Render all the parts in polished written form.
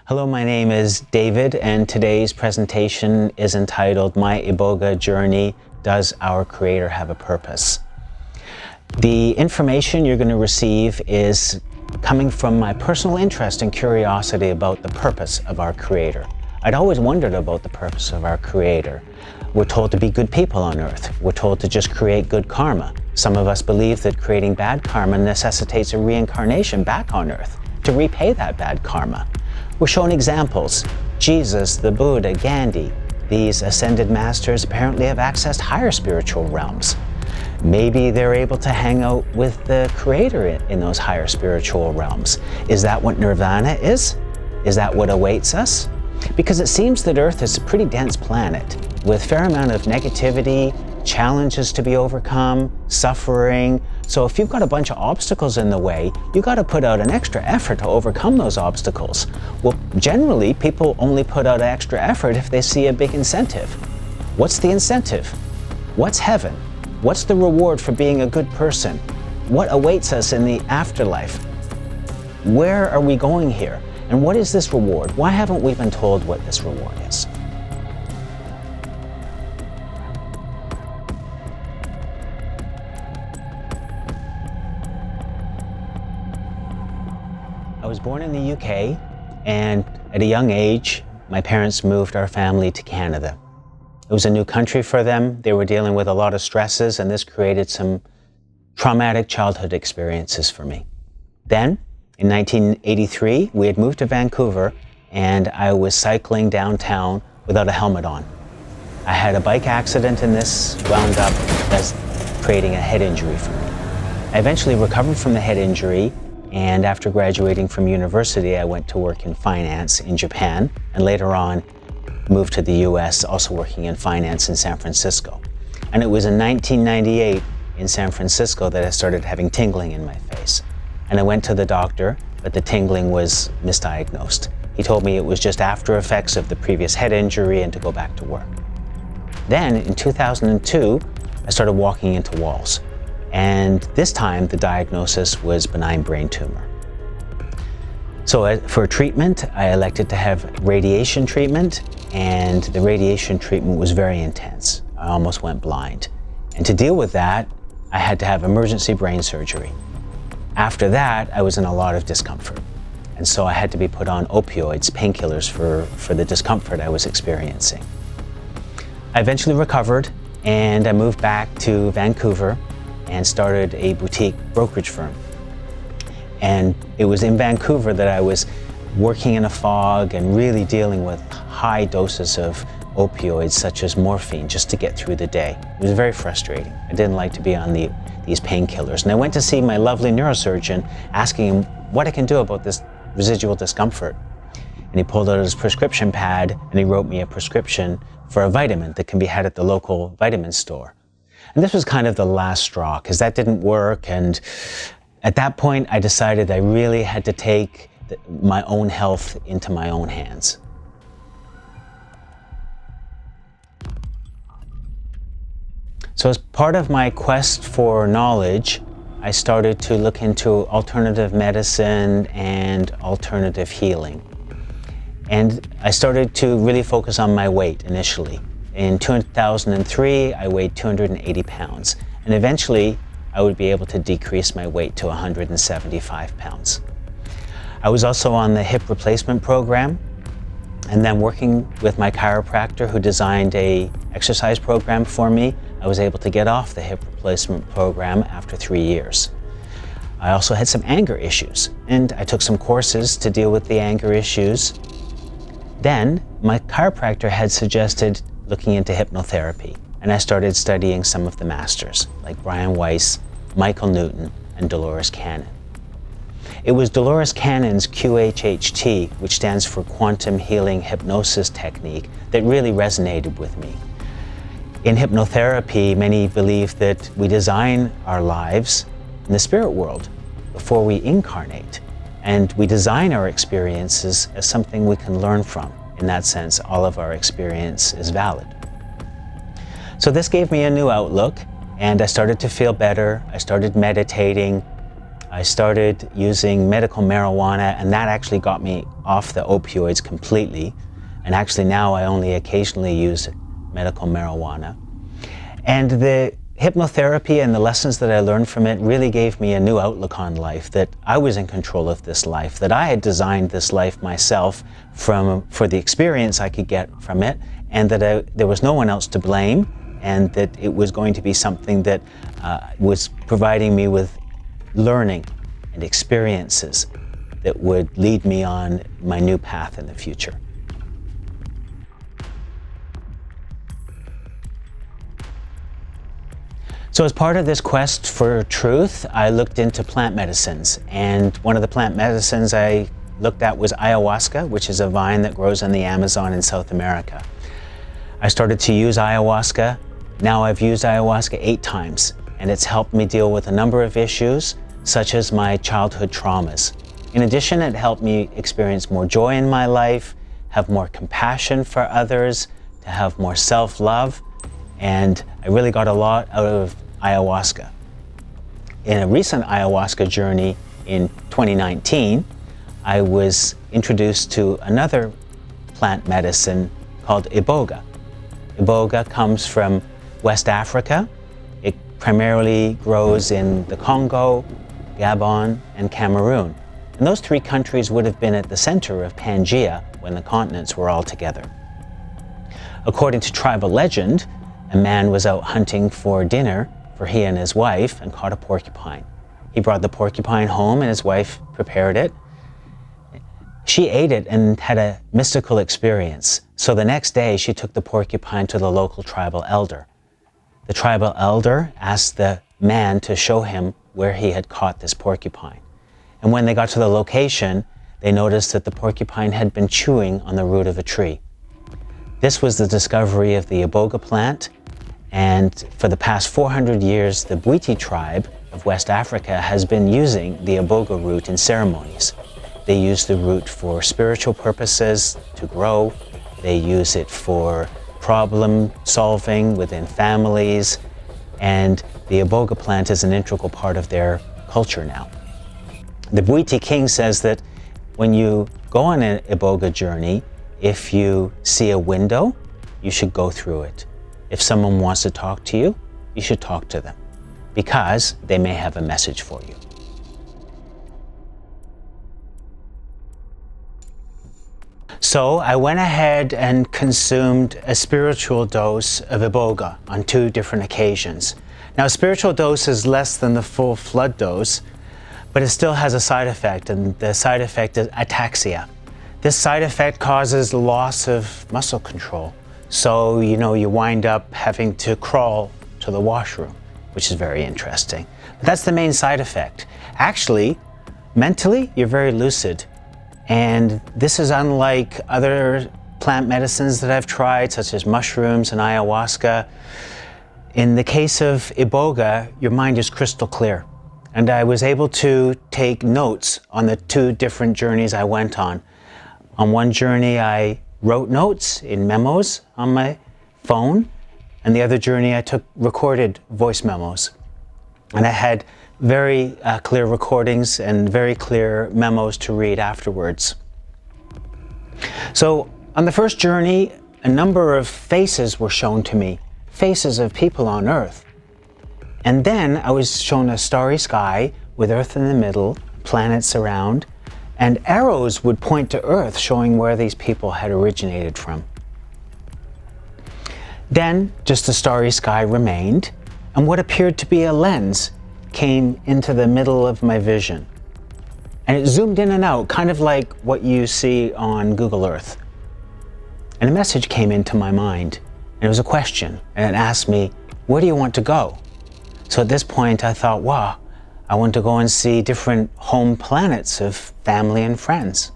Hello, my name is David, and today's presentation is entitled My Iboga Journey, Does Our Creator Have a Purpose? The information you're going to receive is coming from my personal interest and curiosity about the purpose of our Creator. I'd always wondered about the purpose of our Creator. We're told to be good people on earth. We're told to just create good karma. Some of us believe that creating bad karma necessitates a reincarnation back on earth to repay that bad karma. We're shown examples. Jesus, the Buddha, Gandhi. These ascended masters apparently have accessed higher spiritual realms. Maybe they're able to hang out with the Creator in those higher spiritual realms. Is that what nirvana is? Is that what awaits us? Because it seems that Earth is a pretty dense planet with a fair amount of negativity, challenges to be overcome, suffering. So if you've got a bunch of obstacles in the way, you got to put out an extra effort to overcome those obstacles. Well, generally, people only put out extra effort if they see a big incentive. What's the incentive? What's heaven? What's the reward for being a good person? What awaits us in the afterlife? Where are we going here? And what is this reward? Why haven't we been told what this reward is? I was born in the UK, and at a young age, my parents moved our family to Canada. It was a new country for them. They were dealing with a lot of stresses, and this created some traumatic childhood experiences for me. Then, in 1983, we had moved to Vancouver, and I was cycling downtown without a helmet on. I had a bike accident, and this wound up as creating a head injury for me. I eventually recovered from the head injury, and after graduating from university, I went to work in finance in Japan, and later on moved to the US, also working in finance in San Francisco. And it was in 1998 in San Francisco that I started having tingling in my face. And I went to the doctor, but the tingling was misdiagnosed. He told me it was just after effects of the previous head injury and to go back to work. Then in 2002, I started walking into walls. And this time, the diagnosis was benign brain tumor. So for treatment, I elected to have radiation treatment, and the radiation treatment was very intense. I almost went blind. And to deal with that, I had to have emergency brain surgery. After that, I was in a lot of discomfort. And so I had to be put on opioids, painkillers for the discomfort I was experiencing. I eventually recovered, and I moved back to Vancouver and started a boutique brokerage firm. And it was in Vancouver that I was working in a fog and really dealing with high doses of opioids such as morphine just to get through the day. It was very frustrating. I didn't like to be on these painkillers. And I went to see my lovely neurosurgeon asking him what I can do about this residual discomfort. And he pulled out his prescription pad and he wrote me a prescription for a vitamin that can be had at the local vitamin store. And this was kind of the last straw, because that didn't work. And at that point, I decided I really had to take my own health into my own hands. So as part of my quest for knowledge, I started to look into alternative medicine and alternative healing. And I started to really focus on my weight initially. In 2003, I weighed 280 pounds, and eventually I would be able to decrease my weight to 175 pounds. I was also on the hip replacement program, and then working with my chiropractor who designed an exercise program for me, I was able to get off the hip replacement program after 3 years. I also had some anger issues, and I took some courses to deal with the anger issues. Then my chiropractor had suggested looking into hypnotherapy, and I started studying some of the masters like Brian Weiss, Michael Newton, and Dolores Cannon. It was Dolores Cannon's QHHT, which stands for Quantum Healing Hypnosis Technique, that really resonated with me. In hypnotherapy, many believe that we design our lives in the spirit world before we incarnate, and we design our experiences as something we can learn from. In that sense, all of our experience is valid. So this gave me a new outlook, and I started to feel better. I started meditating. I started using medical marijuana, and that actually got me off the opioids completely. And actually now I only occasionally use medical marijuana. And the hypnotherapy and the lessons that I learned from it really gave me a new outlook on life, that I was in control of this life, that I had designed this life myself for the experience I could get from it, and that there was no one else to blame, and that it was going to be something that was providing me with learning and experiences that would lead me on my new path in the future. So as part of this quest for truth, I looked into plant medicines, and one of the plant medicines I looked at was ayahuasca, which is a vine that grows in the Amazon in South America. I started to use ayahuasca. Now I've used ayahuasca 8 times, and it's helped me deal with a number of issues, such as my childhood traumas. In addition, it helped me experience more joy in my life, have more compassion for others, to have more self-love, and I really got a lot out of ayahuasca. In a recent ayahuasca journey in 2019, I was introduced to another plant medicine called Iboga. Iboga comes from West Africa. It primarily grows in the Congo, Gabon, and Cameroon. And those 3 countries would have been at the center of Pangea when the continents were all together. According to tribal legend, a man was out hunting for dinner for he and his wife and caught a porcupine. He brought the porcupine home and his wife prepared it. She ate it and had a mystical experience. So the next day she took the porcupine to the local tribal elder. The tribal elder asked the man to show him where he had caught this porcupine. And when they got to the location, they noticed that the porcupine had been chewing on the root of a tree. This was the discovery of the Iboga plant, and for the past 400 years, the Bwiti tribe of West Africa has been using the Iboga root in ceremonies. They use the root for spiritual purposes, to grow. They use it for problem solving within families, and the Iboga plant is an integral part of their culture now. The Bwiti king says that when you go on an Iboga journey, if you see a window, you should go through it. If someone wants to talk to you, you should talk to them, because they may have a message for you. So I went ahead and consumed a spiritual dose of Iboga on 2 different occasions. Now, a spiritual dose is less than the full flood dose, but it still has a side effect, and the side effect is ataxia. This side effect causes loss of muscle control. So, you wind up having to crawl to the washroom, which is very interesting. But that's the main side effect. Actually, mentally, you're very lucid. And this is unlike other plant medicines that I've tried, such as mushrooms and ayahuasca. In the case of Iboga, your mind is crystal clear. And I was able to take notes on the 2 different journeys I went on. On one journey, I wrote notes in memos on my phone, and the other journey I took recorded voice memos. And I had very clear recordings and very clear memos to read afterwards. So on the first journey, a number of faces were shown to me, faces of people on Earth. And then I was shown a starry sky with Earth in the middle, planets around, and arrows would point to Earth, showing where these people had originated from. Then just the starry sky remained, and what appeared to be a lens came into the middle of my vision. And it zoomed in and out, kind of like what you see on Google Earth. And a message came into my mind, and it was a question, and it asked me, where do you want to go? So at this point I thought, wow, I want to go and see different home planets of family and friends.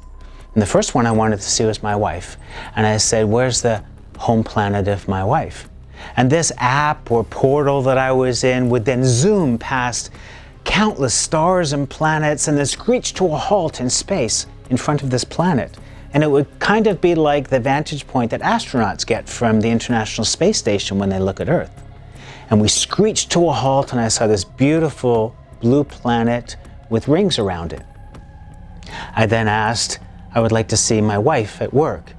And the first one I wanted to see was my wife. And I said, where's the home planet of my wife? And this app or portal that I was in would then zoom past countless stars and planets and then screech to a halt in space in front of this planet. And it would kind of be like the vantage point that astronauts get from the International Space Station when they look at Earth. And we screeched to a halt, and I saw this beautiful blue planet with rings around it. I then asked, I would like to see my wife at work.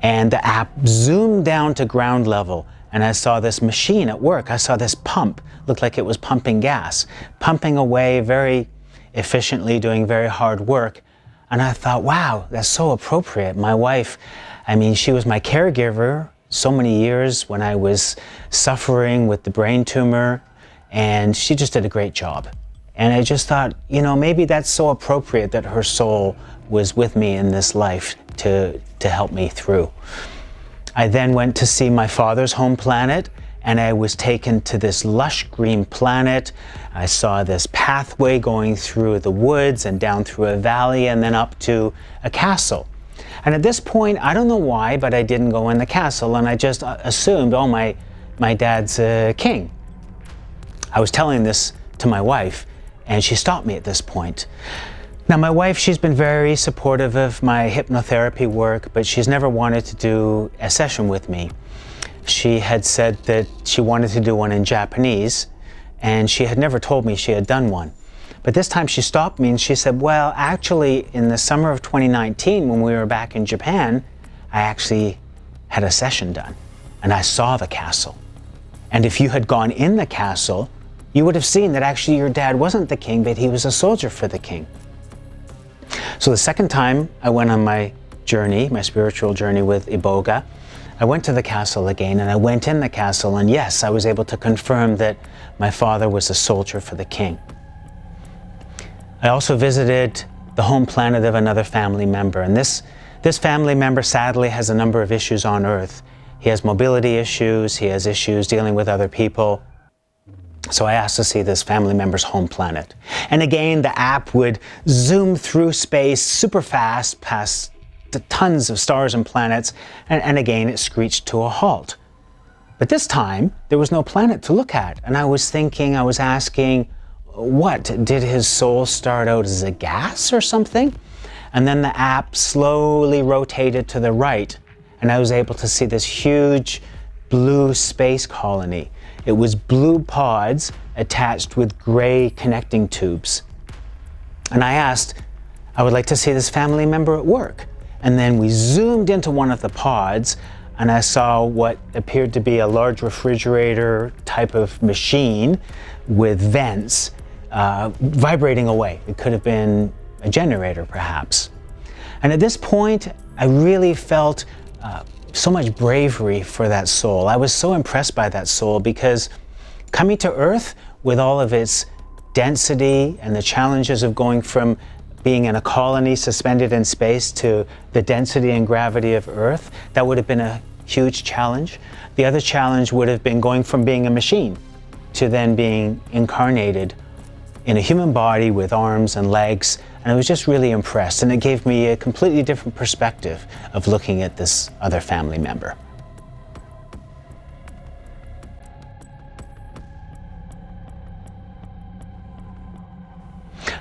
And the app zoomed down to ground level, and I saw this machine at work. I saw this pump, looked like it was pumping gas, pumping away very efficiently, doing very hard work. And I thought, wow, that's so appropriate. My wife, I mean, she was my caregiver so many years when I was suffering with the brain tumor, and she just did a great job. And I just thought, you know, maybe that's so appropriate that her soul was with me in this life to help me through. I then went to see my father's home planet, and I was taken to this lush green planet. I saw this pathway going through the woods and down through a valley and then up to a castle. And at this point, I don't know why, but I didn't go in the castle, and I just assumed, oh, my dad's a king. I was telling this to my wife, and she stopped me at this point. Now, my wife, she's been very supportive of my hypnotherapy work, but she's never wanted to do a session with me. She had said that she wanted to do one in Japanese, and she had never told me she had done one. But this time she stopped me and she said, well, actually, in the summer of 2019, when we were back in Japan, I actually had a session done, and I saw the castle. And if you had gone in the castle, you would have seen that actually your dad wasn't the king, but he was a soldier for the king. So the second time I went on my journey, my spiritual journey with Iboga, I went to the castle again, and I went in the castle, and yes, I was able to confirm that my father was a soldier for the king. I also visited the home planet of another family member, and this family member sadly has a number of issues on Earth. He has mobility issues, he has issues dealing with other people. So I asked to see this family member's home planet. And again, the app would zoom through space super fast past the tons of stars and planets, and again, it screeched to a halt. But this time, there was no planet to look at. And I was asking, what, did his soul start out as a gas or something? And then the app slowly rotated to the right, and I was able to see this huge blue space colony. It was blue pods attached with gray connecting tubes. And I asked, I would like to see this family member at work. And then we zoomed into one of the pods, and I saw what appeared to be a large refrigerator type of machine with vents vibrating away. It could have been a generator, perhaps. And at this point, I really felt so much bravery for that soul. I was so impressed by that soul, because coming to Earth with all of its density and the challenges of going from being in a colony suspended in space to the density and gravity of Earth, that would have been a huge challenge. The other challenge would have been going from being a machine to then being incarnated in a human body with arms and legs, and I was just really impressed, and it gave me a completely different perspective of looking at this other family member.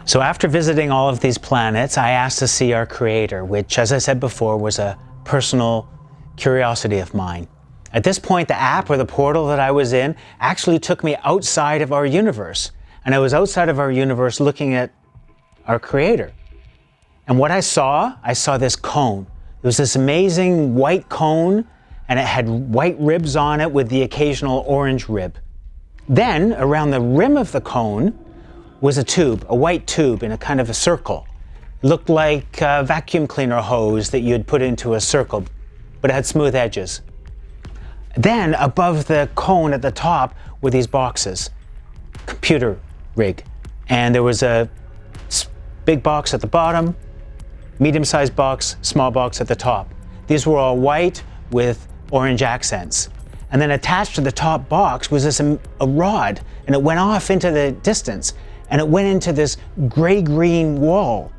So after visiting all of these planets, I asked to see our Creator, which, as I said before, was a personal curiosity of mine. At this point, the app or the portal that I was in actually took me outside of our universe. And I was outside of our universe looking at our Creator. And what I saw this cone. It was this amazing white cone, and it had white ribs on it with the occasional orange rib. Then, around the rim of the cone was a tube, a white tube in a kind of a circle. It looked like a vacuum cleaner hose that you'd put into a circle, but it had smooth edges. Then, above the cone at the top were these boxes, computer rig. And there was a big box at the bottom, medium-sized box, small box at the top. These were all white with orange accents. And then attached to the top box was a rod, and it went off into the distance, and it went into this gray-green wall,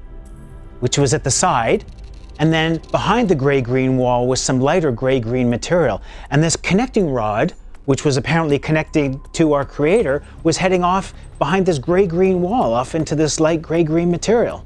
which was at the side. And then behind the gray-green wall was some lighter gray-green material. And this connecting rod, which was apparently connecting to our Creator, was heading off behind this gray-green wall, off into this light gray-green material.